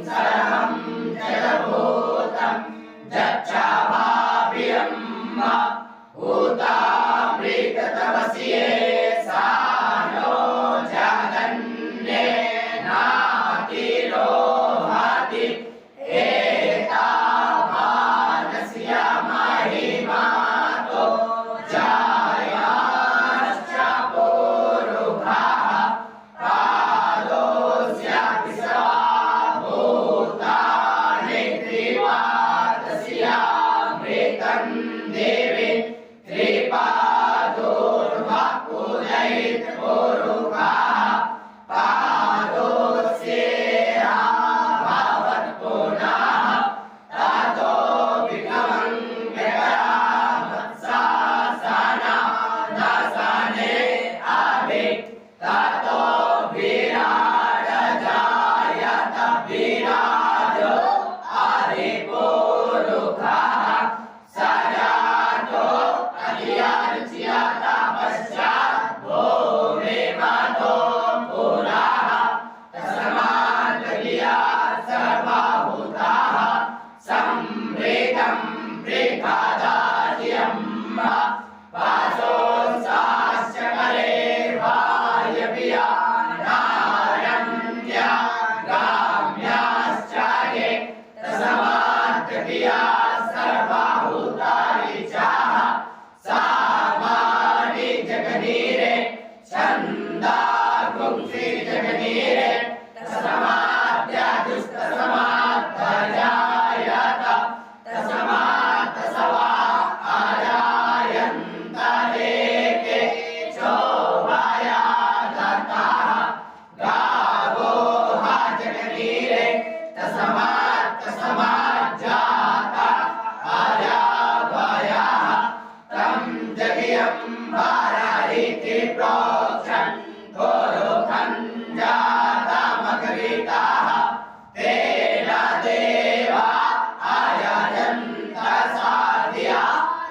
सरमं जगभूतं जच्छाभाव्यं भूतामृततमस्ये सानो जगन्ये नातिरोहति एतावानस्य महिमातो जायाश्च पूरुभः पादोऽस्य विश्वा भूतानि त्रिपादस्यामृतं देवे त्रिपादोर्वपुरैर्पुरुषः पादोऽस्येहाभवत् पुनः ततो विक्रमं व्यकरामत्सासना दशने अभि ततो विराडजायत विराजो अधिपुरुषः सजातो अधियार्च्यत पश्चात् भूमिमतो पुरः तस्माद् सर्वभूताः सम्प्रीतं प्रीतादाज्यं वासोऽंसाश्च करे वायव्यानारण्य गाम्याश्च ये तस्मात् सर्वभूतानि चाह सामानि जगनीरे छन्दागुंसि जगनीरे तस्माद्यजुस्तस्माद्भजायत तस्मात्तसवा आजायन्त एके चोभयागताः गावो हा जगनीरे तस्मात्तस्माज्जाता आजाभयाः तं जगियं वाराहिति प्रोक्षन् गोरुखञ्जातमगरिताः तेन देवा आयाजन्त साध्या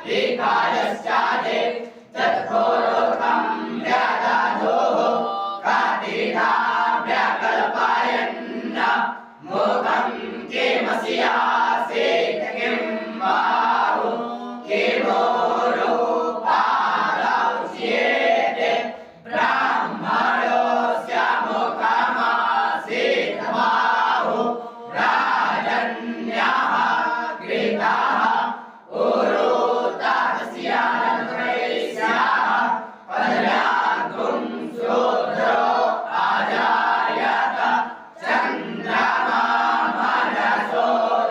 विकायश्चादे तत्पुरुखं व्यदधुः कथिता व्यकल्पयन् मुखं किमस्यासीत् किं बाहु किमोरुपादौच्येते ब्राह्मणोऽस्य मुखमासीत् बाहु राजन्यः कृताः उरुतस्यान्त्रैस्याः पदव्यागुं शूद्रो अजायत चन्द्रमा मनसो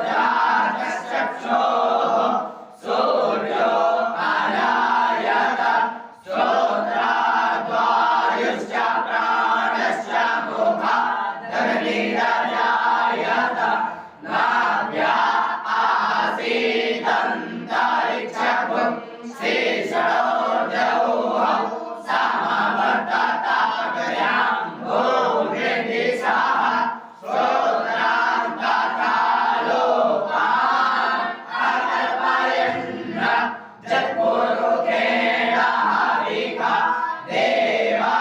जातश्चक्षुः सूर्यो अजायत श्रोत्राद्वायुश्च प्राणश्च मुखादग्निरजायत नाभ्या आसीदन्तरिक्षं शेषोर्जौः समवर्तताग्र्यां भूमिर्दिशः श्रोत्रान्तकालोकान् अकल्पयन् जत्पुरुषेण हविका देवा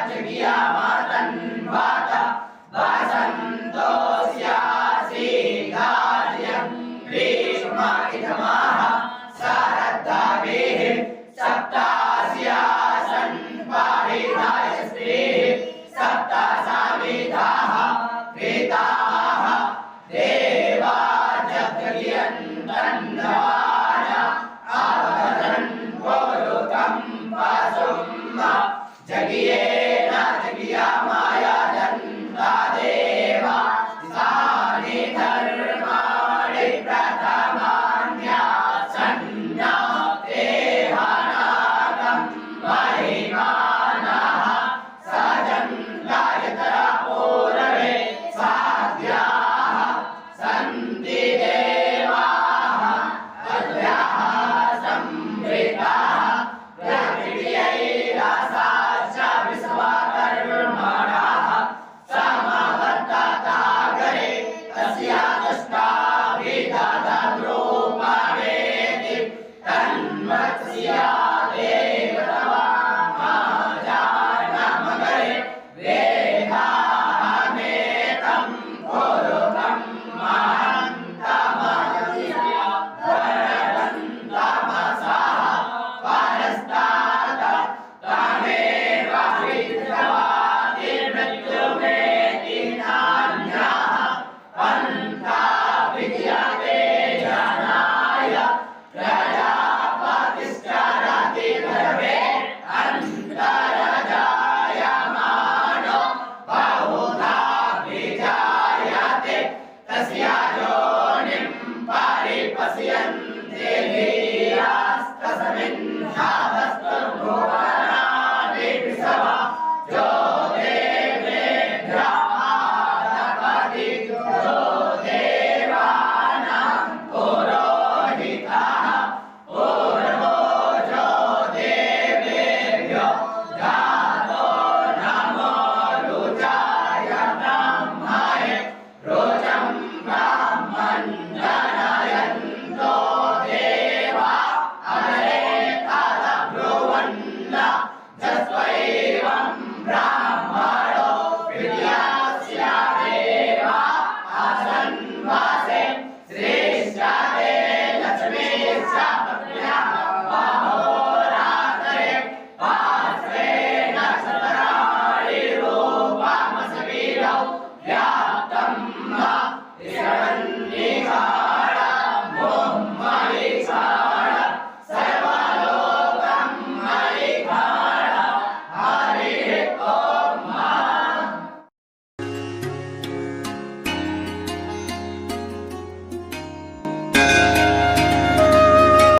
जज्ञमतन्वत वसन्तोऽस्यासीदार्यं ग्रीष्मैतमः शरद्दविः सप्तास्यासन् परिधाय स्त्रीः सप्त समिधाः तस्याजो